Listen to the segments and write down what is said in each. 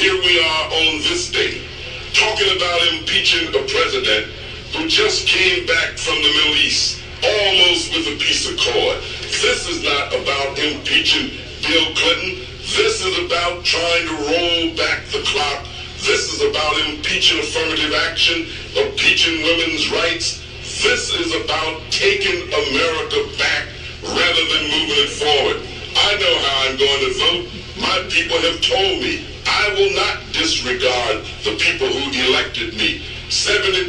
here we are on this day, talking about impeaching a president who just came back from the Middle East, almost with a piece of cord. This is not about impeaching Bill Clinton. This is about trying to roll back the clock. This is about impeaching affirmative action, impeaching women's rights. This is about taking America back rather than moving it forward. I know how I'm going to vote. My people have told me I will not disregard the people who elected me. 70%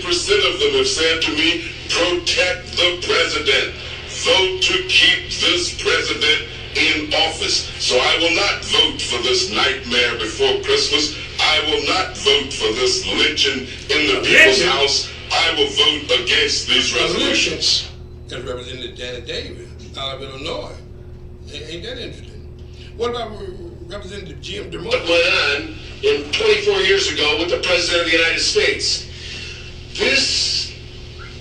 of them have said to me, protect the president. Vote to keep this president in office. So I will not vote for this nightmare before Christmas. I will not vote for this lynching in the people's house. I will vote against these resolutions. That's Representative Danny Davis out of Illinois. Ain't that interesting? What about Representative Jim DeMont? What went on in 24 years ago with the President of the United States? This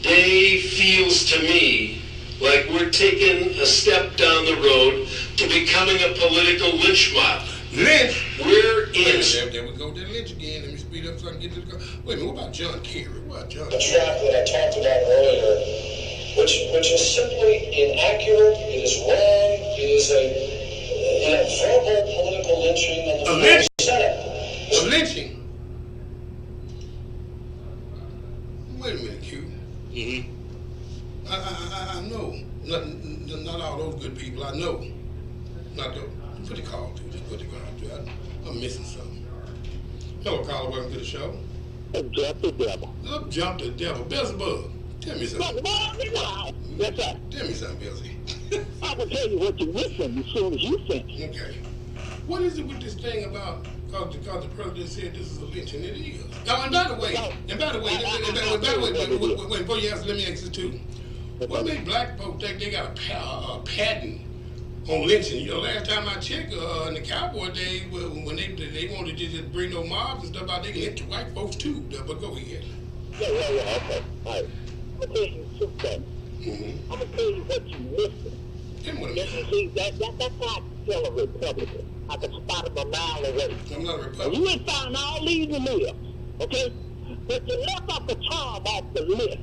day feels to me like we're taking a step down the road to becoming a political lynch mob. Lynch? We're in. There we go, that lynch again. Let me speed up so I can get to the car. Wait a minute, what about John Kerry? What about John The Kerry? trap that I talked about earlier, which is simply inaccurate, it is wrong, it is a verbal political lynching of the lynch? Senate. A lynching? Wait a minute, Q. Mm-hmm. I know. Not all those good people. I know. Not those. Put the call to. Just put the call to. I'm missing something. Hello, caller. Welcome to the show. Jump the devil. Up jump the devil. Beelzebub. Tell me something. Yes, sir. Tell me something, Beelzy. I will tell you what you're missing as soon as you finish. Okay. What is it with this thing about because the president said this is a lynching? It is. Now, and by the way, wait, before you answer, let me ask you too. What made black folks think they got a patent on lynching? You know, last time I checked, in the cowboy days, when they wanted to just bring no mobs and stuff out, they can lynch white folks too. But go ahead. Yeah, okay. All right. I'm going to tell you two things. Mm-hmm. I'm going to tell you what you're missing. Tell me what I'm You missing. see, that's not still a Republican. I can spot him a mile away. I'm not a And Republican. you ain't found all these in there, okay? But you left Uncle Tom off the list.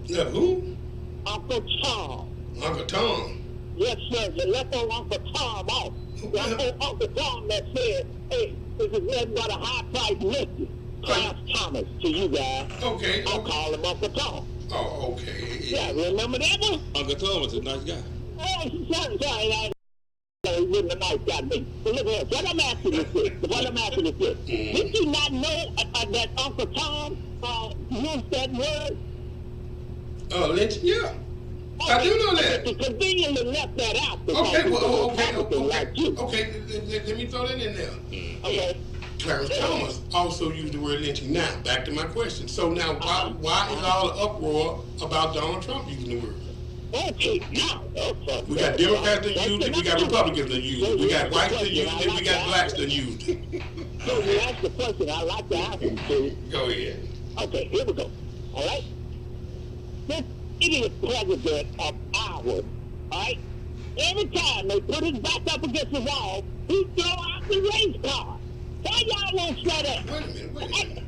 Yeah, who? Uncle Tom. Uncle Tom. Yes, sir. You left on Uncle Tom off. Uncle Tom that said, hey, this is nothing but a high-priced whiskey. Clarence Thomas to you guys. Okay. I'll call him Uncle Tom. Oh, okay. Yeah, remember that one? Uncle Tom was a nice guy. Oh, sorry. He wasn't a nice guy to me. But look here, what I'm asking is this. Did you not know that Uncle Tom used that word? Lynch? Yeah. I do know that. He conveniently left that out. Okay, well, Like you. okay. Let me throw that in there. Okay. Clarence Thomas also used the word lynching. Now, back to my question. So now, why is all the uproar about Donald Trump using the word? Okay, now. We got Democrats that used it, we got Republicans that used it, we got whites that used it, we got blacks that used it. So you asked the question I like to ask you, too. Go ahead. Okay, here we go. All right? This idiot president of ours, all right? Every time they put his back up against the wall, he throw out the race card. Why y'all won't shut up? Wait a minute. Wait a minute,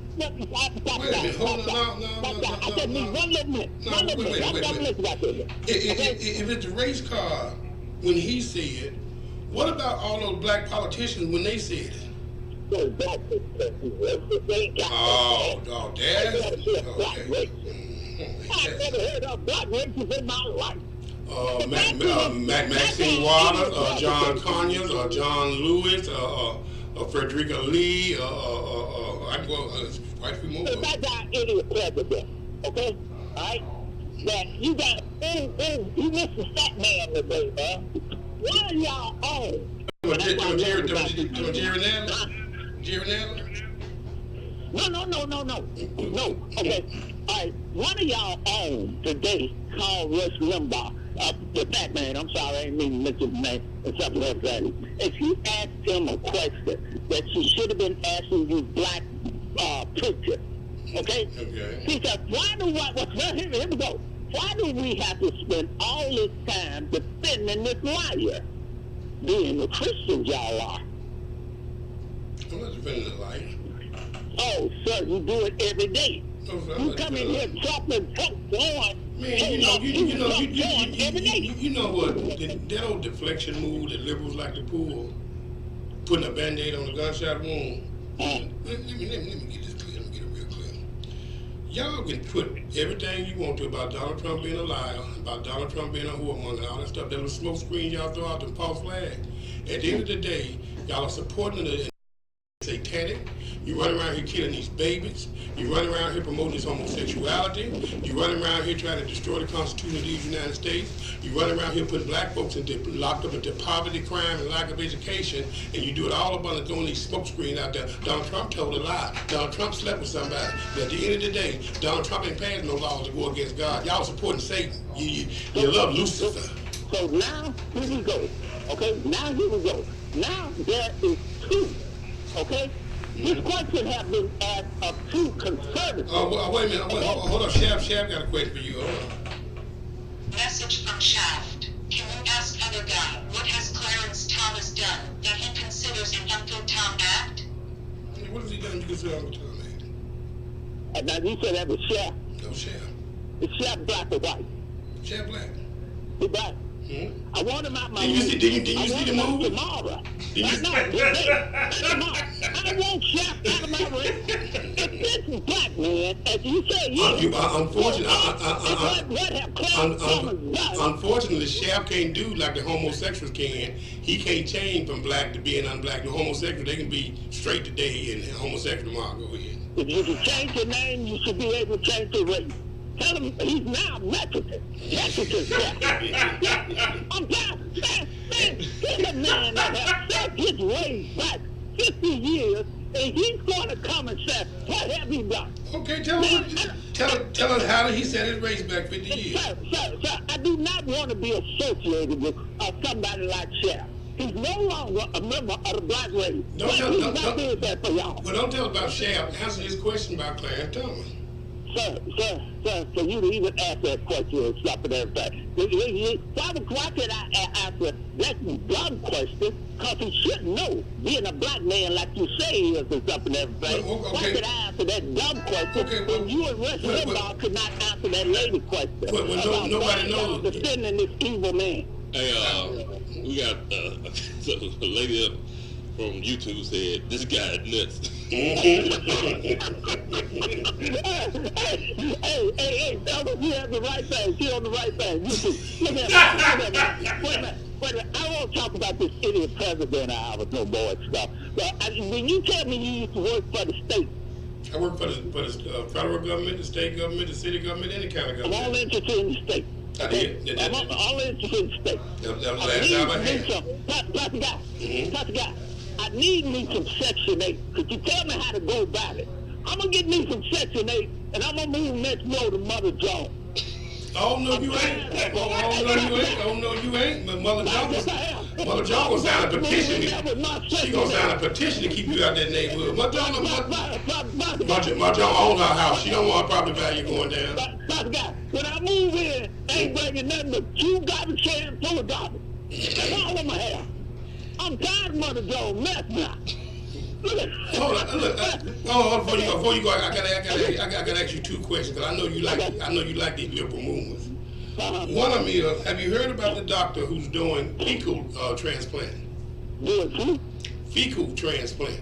Hold on. I just need one little minute. Wait. If it's a race car, when he said, what about all those black politicians when they said it? Oh, that's okay. I've never heard of black races in my life. Maxine Waters, John Conyers, John Lewis, Frederica Lee, I can go quite a few more. That's our idiot president, okay? All right? That you got, you missed the fat man today, man. Why are y'all on? Jerry Nadler? No. Okay. All right. One of y'all on today called Rush Limbaugh. The fat man, I'm sorry, I didn't mean to mention his name and something like that. If you asked him a question that she should have been asking you black preacher, okay? He said, here we go. Why do we have to spend all this time defending this liar? Being the Christians y'all are. I'm not defending the life. Oh, sir, you do it every day. No, sir, You come in here chopping folks on. Man, you know what? That old deflection move that liberals like to pull, putting a Band-Aid on a gunshot wound. Let me get this clear. Let me get it real clear. Y'all can put everything you want to about Donald Trump being a liar, about Donald Trump being a whoremonger, and all that stuff. That little smoke screen y'all throw out, the false flag. At the end of the day, y'all are supporting the satanic. You run around here killing these babies. You run around here promoting this homosexuality. You run around here trying to destroy the Constitution of the United States. You run around here putting black folks locked up into poverty, crime, and lack of education. And you do it all up under throwing these smoke screens out there. Donald Trump told a lie. Donald Trump slept with somebody. But at the end of the day, Donald Trump ain't passed no laws to go against God. Y'all supporting Satan. You love Lucifer. So now, here we go. Okay, now here we go. Now there is truth. Okay? This question has been asked of two conservatives. Wait a minute. Hold on. Shaft got a question for you. Hold on. Message from Shaft. Can you ask other guy, what has Clarence Thomas done that he considers an Uncle Tom act? What has he done you consider Uncle Tom act? Now you said that was Shaft. No, Shaft. Is Shaft black or white? Shaft black. He black. Hmm? I want him out my Did you see the movie? Tomorrow. Did you Tomorrow. I want Shaft out of my ring. If this is black, man, as you say, Unfortunately, Shaft can't do like the homosexuals can. He can't change from black to being unblack. The homosexual, they can be straight today and homosexual tomorrow. Go ahead. If you can change your name, you should be able to change your race. Tell him he's now Mexican. Mexican. I'm tired. Man, he's a man that has set his ways back 50 years, and he's going to come and say, what have he done? Okay, tell us how he set his race back 50 years. Sir, I do not want to be associated with somebody like Shaft. He's no longer a member of the black race. Don't tell about Shaft. Answer his question about Clarence Thomas. Sir, for you to even ask that question and stuff and everything. Why can I answer that dumb question? Because he should know, being a black man like you say he is and stuff and everything. Why could I answer that dumb question when you and Rush Limbaugh could not answer that lady question? Nobody knows. Defending this evil man. Hey, we got a lady up from YouTube said, this guy is nuts. Hey, fellas, you have the right thing. She on the right thing. Look at Wait a minute. I won't talk about this idiot president of ours no more and stuff. But when you tell me you used to work for the state, I work for the federal government, the state government, the city government, any kind of government. I'm all interested in the state. I did. I'm all interested in the state. That was the last job I had. Plus, guy. I need me some Section 8. Could you tell me how to go about it? I'm going to get me some Section 8, and I'm going to move next door to Mother Jones. Oh, no, you ain't. Oh, no, you ain't. But Mother Jones will sign a petition. She going to sign a petition to keep you out that neighborhood. Mother Jones owns her house. She don't want her property value going down. When I move in, I ain't bringing nothing but 2 garbage cans full of garbage. That's all I'm going to have. I'm tired of Mother Jones mess now. Hold on, before you go, I gotta ask you 2 questions because I know you like these liberal movements. One of them is, have you heard about the doctor who's doing fecal transplant? Doing who? Fecal transplant.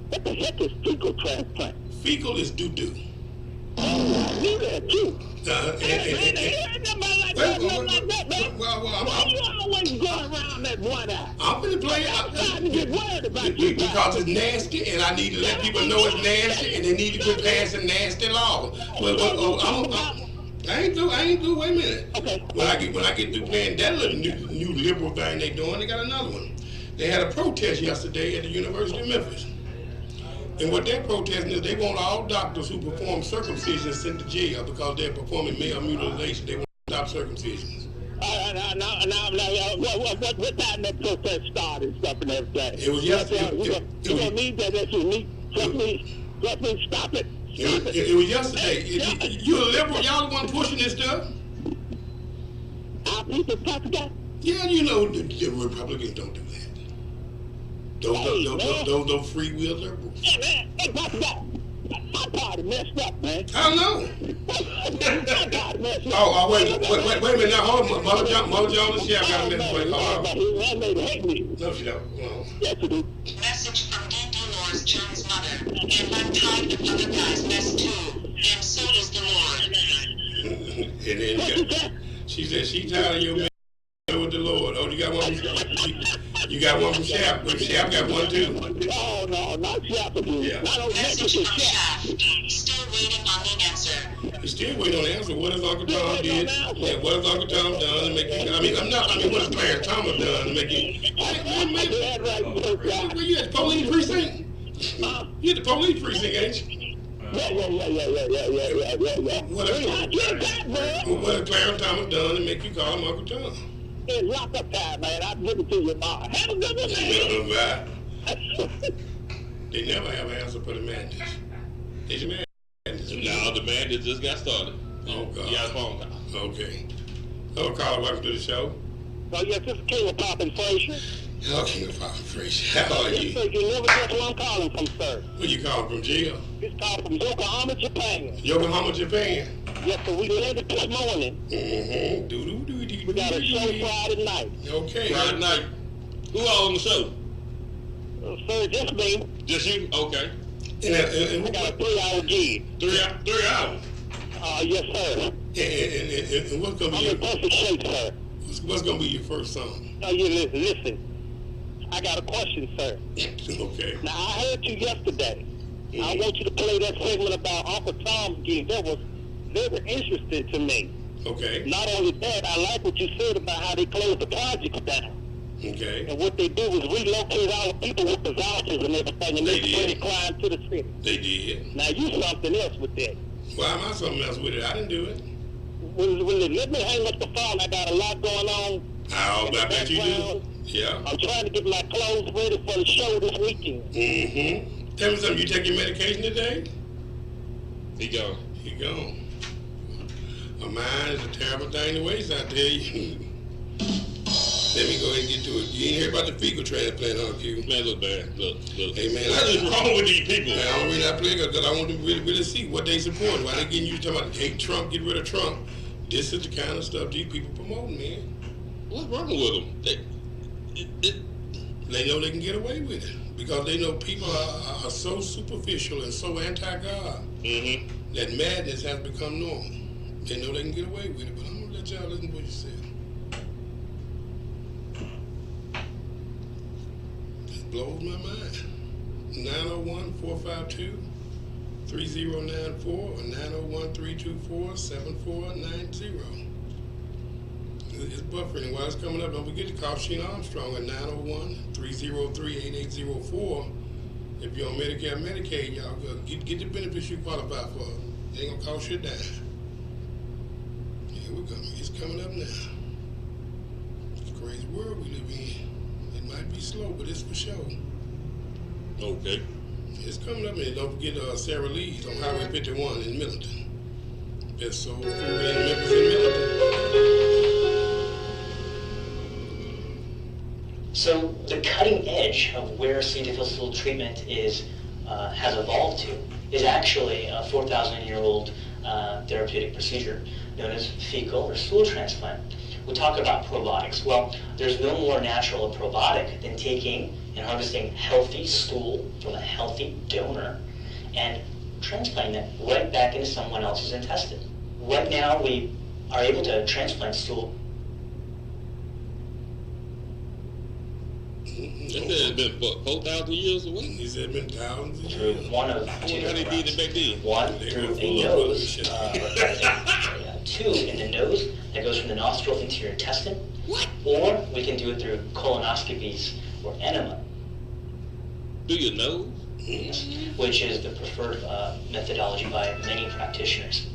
What the heck is fecal transplant? Fecal is doo-doo. Oh, I knew that too. Why you always going around that one eye? I'm finna play it. I'm trying to get worried about you. Because it's nasty, and I need to let people know it's nasty, and they need to quit passing nasty laws. I ain't do. Wait a minute. Okay. When I get through playing that little new liberal thing they doing, they got another one. They had a protest yesterday at the University of Memphis. And what they're protesting is they want all doctors who perform circumcision sent to jail because they're performing male mutilation. They want to stop circumcisions. What time that protest started and stuff and everything? It was yesterday. You gonna need that unique. Trust me, stop it. It was yesterday. You a liberal, y'all the one pushing this stuff? Our people, Pastor Guy? Yeah, you know the Republicans don't do that. Those free will liberals. Yeah, man. Hey, my party messed up, man. I know. My party messed up. Oh, wait a minute. Now, hold on. Mother Jones, she got a message for you. Hold on. That lady hate me. No, she don't. No. Yes, you do. Message from D. Dolores Jones' mother. And I'm tired of other guys' mess too. And so is the Lord. And then she said she tired of your man with the Lord. Oh, you got one? You got one from Shap. Shap got one too. Oh, no, not Shap. Yeah. Not on Message Shap. from Shaft. Still waiting on the answer. You still waiting on the answer. What has Uncle Tom did? Yeah, what has Uncle Tom done to make you? What has Clarence Thomas done to make you? Where you at the police precinct? You at the police precinct, ain't you? Yeah. What has Clarence Thomas done to make you call him Uncle Tom? It's lock up time, man. I'll give it to you, Ma. Have a good one, man. They never have an answer for the madness. It's madness. Now the madness just got started. Oh, God. You got a phone call. Okay. Hello, caller. Welcome to the show. Oh, yes, this is King of Pop Inflation. Hello, King of Pop Inflation. How are you? Yes, sir. You never guess where I'm calling from, sir. Where you calling from, jail? This call from Yokohama, Japan. Yokohama, Japan. Yes, sir. We landed this morning. Mm-hmm. We got a show Friday night. Okay. Friday night. Who all on the show? Sir, just me. Just you? Okay. And I got a 3-hour gig. 3 hours. Yes, sir. And what's gonna I'm be in perfect shape, sir. what's gonna be your first song? Oh, you listen. I got a question, sir. Okay. Now, I heard you yesterday. I want you to play that segment about Uncle Tom's gig. That was very interesting to me. Okay. Not only that, I like what you said about how they closed the projects down. Okay. And what they do is relocate all the people with the vouchers and everything, and they bring the crime to the city. They did. Now, you something else with that. Why am I something else with it? I didn't do it. Let me hang up the phone. I got a lot going on. I bet you do. Yeah. I'm trying to get my clothes ready for the show this weekend. Mm-hmm. Tell me something. You take your medication today? He gone. He gone. A mind is a terrible thing to waste, I tell you. Let me go ahead and get to it. You ain't hear about the fecal transplant, huh, Q? Man, look bad. Look. Hey, man. What is wrong with these people? Man, I don't really not play because I want to really see what they support. Why they getting you talking about hate Trump, get rid of Trump. This is the kind of stuff these people promoting, man. What's wrong with them? They know they can get away with it because they know people are so superficial and so anti-God that madness has become normal. They know they can get away with it, but I'm going to let y'all listen to what you said. This blows my mind. 901-452-3094 or 901-324-7490. It's buffering, and while it's coming up, don't forget to call Sheena Armstrong at 901-303-8804. If you're on Medicare and Medicaid, y'all get the benefits you qualify for. They ain't gonna cost you a dime. Yeah, we're coming. It's coming up now. It's a crazy world we live in. It might be slow, but it's for sure. Okay. It's coming up, and don't forget Sarah Lee's on Highway 51 in Millington. Best soul food in Memphis and Millington. So the cutting edge of where C. difficile treatment has evolved to is actually a 4,000-year-old therapeutic procedure known as fecal or stool transplant. We talk about probiotics. Well, there's no more natural a probiotic than taking and harvesting healthy stool from a healthy donor and transplanting it right back into someone else's intestine. Right now, we are able to transplant stool. They said it's been, 4,000 years away? He said it's been thousands of Through years. one of I two wonder how they different did it routes. back then. One They through were a full of nose, bullshit. two in the nose that goes from the nostril into your intestine. What? Or we can do it through colonoscopies or enema, Do you know? which is the preferred methodology by many practitioners.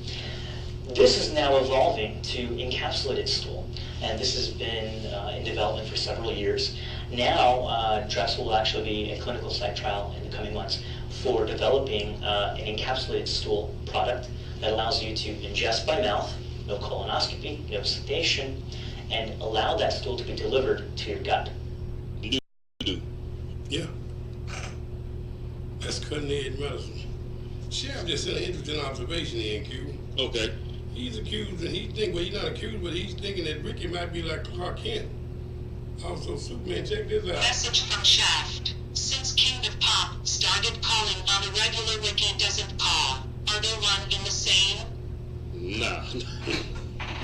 This is now evolving to encapsulated stool, and this has been in development for several years. Now, Drexel will actually be a clinical site trial in the coming months for developing an encapsulated stool product that allows you to ingest by mouth, no colonoscopy, no sedation, and allow that stool to be delivered to your gut. You do. Yeah. That's cutting-edge medicine. Sheriff just sent an interesting observation in, Q. Okay. He's accused, and he's not accused, but he's thinking that Ricky might be like Clark Kent. Also, Superman, check this out. Message from Shaft. Since King of Pop started calling on a regular, Ricky doesn't call. Are they one in the same? Nah.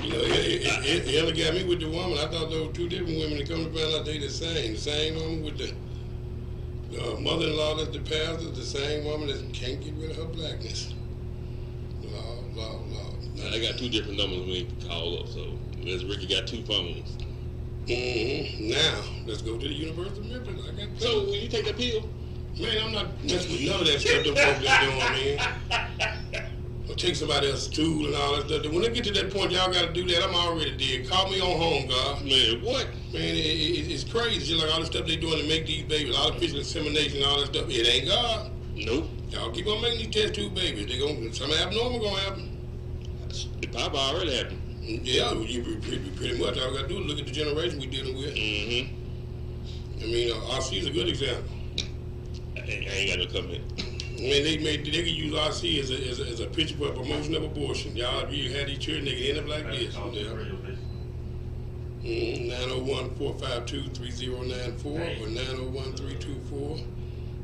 You know, it got me with the woman. I thought there were two different women. They come to find out they the same. The same woman with the mother-in-law that's the pastor, the same woman that can't get rid of her blackness. Law. Now, they got two different numbers when they call up, so unless Ricky got two phones. Mm-hmm. Now, let's go to the University of Memphis. So, when you take that pill? Man, I'm not messing with none of that stuff them folks are doing, man. Or take somebody else's tool and all that stuff. When they get to that point, y'all got to do that. I'm already dead. Call me on home, God. Man, what? Man, it's crazy. Just like all the stuff they doing to make these babies, artificial insemination, all that stuff. It ain't God. Nope. Y'all keep on making these test tube babies. Something abnormal gonna happen. It probably already happened. Yeah, pretty much. All we got to do is look at the generation we're dealing with. Mm-hmm. I mean, RC is a good example. I ain't got no comment. I mean, they could use RC as a picture for a promotion of abortion. Y'all, if you had these children, they could end up like this. 901-452-3094 or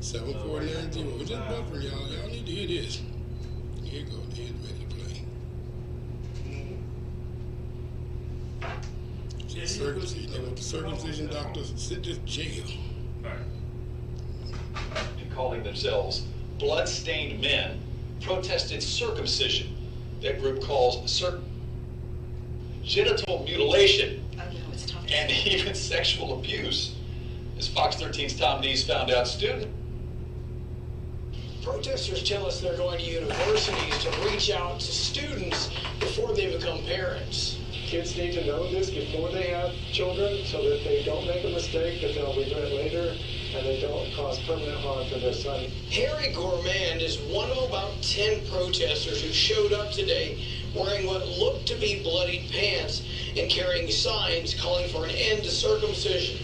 901-324-7490. It's just buffering, y'all. Y'all need to hear this. Here you go. Here's ready to play. Circumcision. They want the circumcision doctors sent to jail. And calling themselves blood-stained men, protested circumcision. That group calls genital mutilation and even sexual abuse. As Fox 13's Tom Neese found out, Protesters tell us they're going to universities to reach out to students before they become parents. Kids need to know this before they have children so that they don't make a mistake that they'll regret later and they don't cause permanent harm to their son. Harry Gourmand is one of about 10 protesters who showed up today wearing what looked to be bloodied pants and carrying signs calling for an end to circumcision.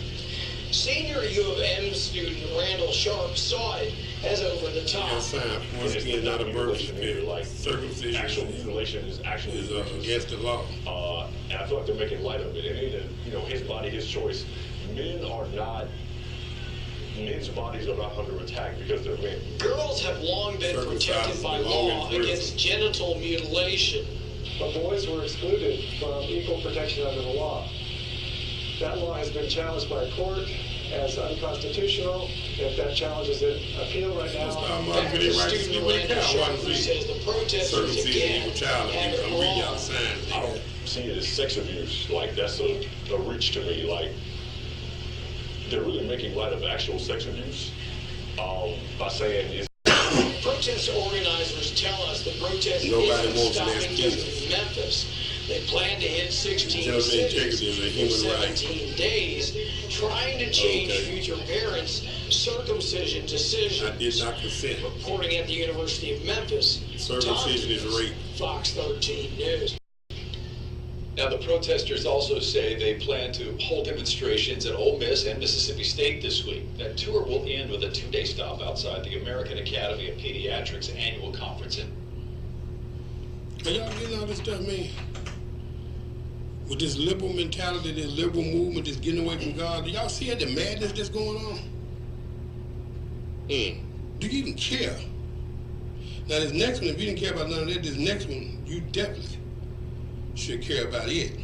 Senior U of M student Randall Sharp saw it as over the top. Once again, not a birth certificate. Like circumcision, actual mutilation is actually against the law. And I feel like they're making light of it. And his body, his choice. Men's bodies are not under attack because they're men. Girls have long been protected by law against genital mutilation. But boys were excluded from equal protection under the law. That law has been challenged by a court as unconstitutional. If that challenge is in appeal right now, Student Randall Sharp says the protesters again have it wrong. I don't see it as sex abuse. Like, that's a reach to me. Like, they're really making light of actual sex abuse by saying it's... Protest organizers tell us the protest Nobody isn't stopping just in Memphis. They plan to hit 16 cities in 17 days, trying to change future parents' circumcision decisions. I did not consent. Reporting at the University of Memphis, circumcision is rape. Fox 13 News. Now, the protesters also say they plan to hold demonstrations at Ole Miss and Mississippi State this week. That tour will end with a 2-day stop outside the American Academy of Pediatrics annual conference. Are y'all getting all this stuff, man? With this liberal mentality, this liberal movement, this getting away from God, do y'all see the madness that's going on? Do you even care? Now, this next one, if you didn't care about none of that, this next one, you definitely should care about it.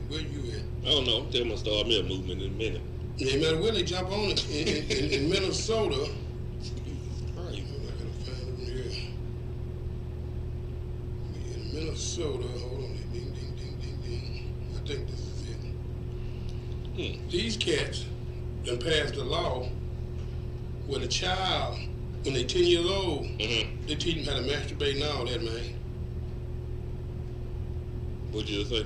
Where you at? I don't know. They're going to start me a movement in a minute. No matter where they jump on it, in Minnesota. Right, I gotta find it here. In Minnesota, hold on, ding. I think this is it. These cats done passed a law where the child, when they 10 years old, they teach them how to masturbate and all that, man. What'd you say?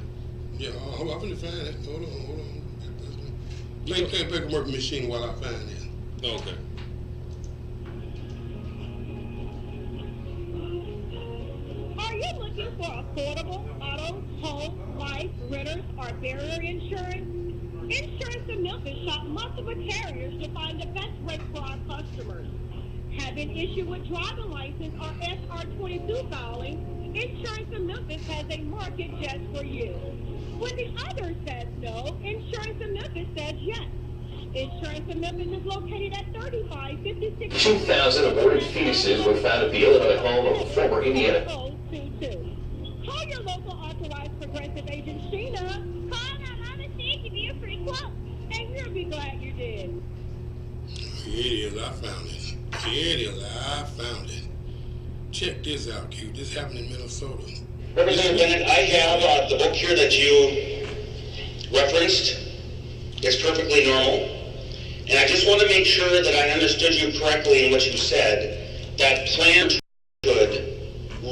Yeah, I'm gonna find it. Hold on. Play a working machine while I find it. Okay. Are you looking for affordable auto, home, life, renters, or barrier insurance? Insurance in Memphis shop multiple carriers to find the best rate for our customers. an issue with driving license or SR22 filing, Insurance of Memphis has a market just for you. When the other says no, Insurance of Memphis says yes. Insurance of Memphis is located at 3556. 2,000 aborted fetuses were found at the Illinois home of a former Indiana. Call your local authorized progressive agent, Sheena. Call now, Mama said give you a free quote. And we'll be glad you did. Here it is, I found it. Here it is, I found it. Check this out, Q. This happened in Minnesota. Representative Bennett, I have the book here that you referenced. It's perfectly normal. And I just want to make sure that I understood you correctly in what you said. That Planned Parenthood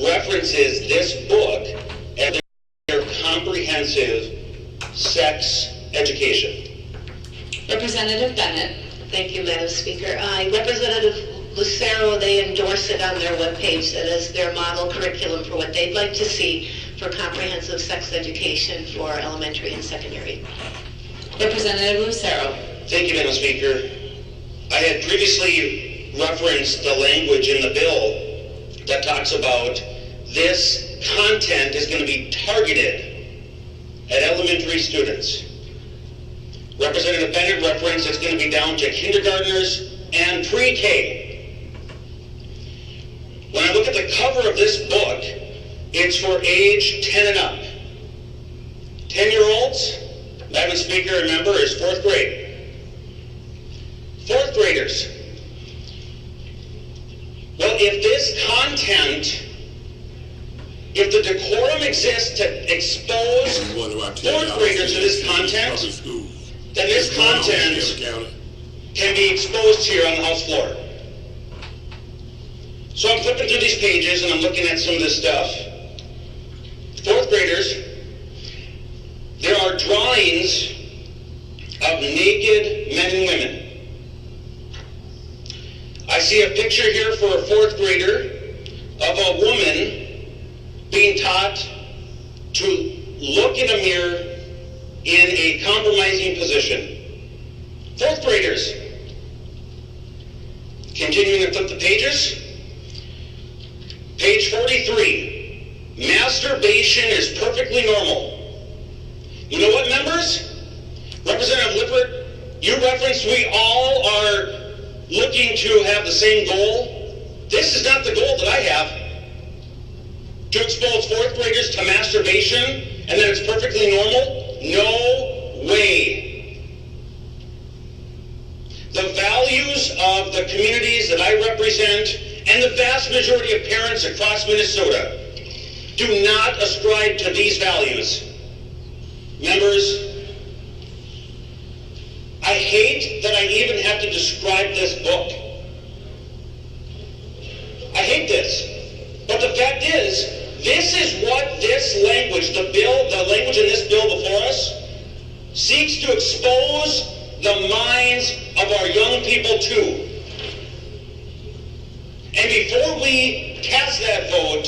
references this book as their comprehensive sex education. Representative Bennett. Thank you, Madam Speaker. Representative Lucero, they endorse it on their webpage as their model curriculum for what they'd like to see for comprehensive sex education for elementary and secondary. Representative Lucero. Thank you, Madam Speaker. I had previously referenced the language in the bill that talks about this content is going to be targeted at elementary students. Representative Bennett referenced it's going to be down to kindergartners and pre-K. When I look at the cover of this book, it's for age 10 and up. 10-year-olds, Madam Speaker, remember, is 4th grade. 4th graders. Well, if this content, if the decorum exists to expose 4th graders to this content, then this content can be exposed here on the House floor. So I'm flipping through these pages and I'm looking at some of this stuff. 4th graders, there are drawings of naked men and women. I see a picture here for a 4th grader of a woman being taught to look in a mirror in a compromising position. 4th graders. Continuing to flip the pages. Page 43. Masturbation is perfectly normal. You know what, members? Representative Lippert, you referenced we all are looking to have the same goal. This is not the goal that I have. To expose 4th graders to masturbation and that it's perfectly normal? No way. The values of the communities that I represent and the vast majority of parents across Minnesota do not ascribe to these values. Members, I hate that I even have to describe this book. I hate this. But the fact is, this is what this language, the language in this bill before us, seeks to expose the minds of our young people to. And before we cast that vote,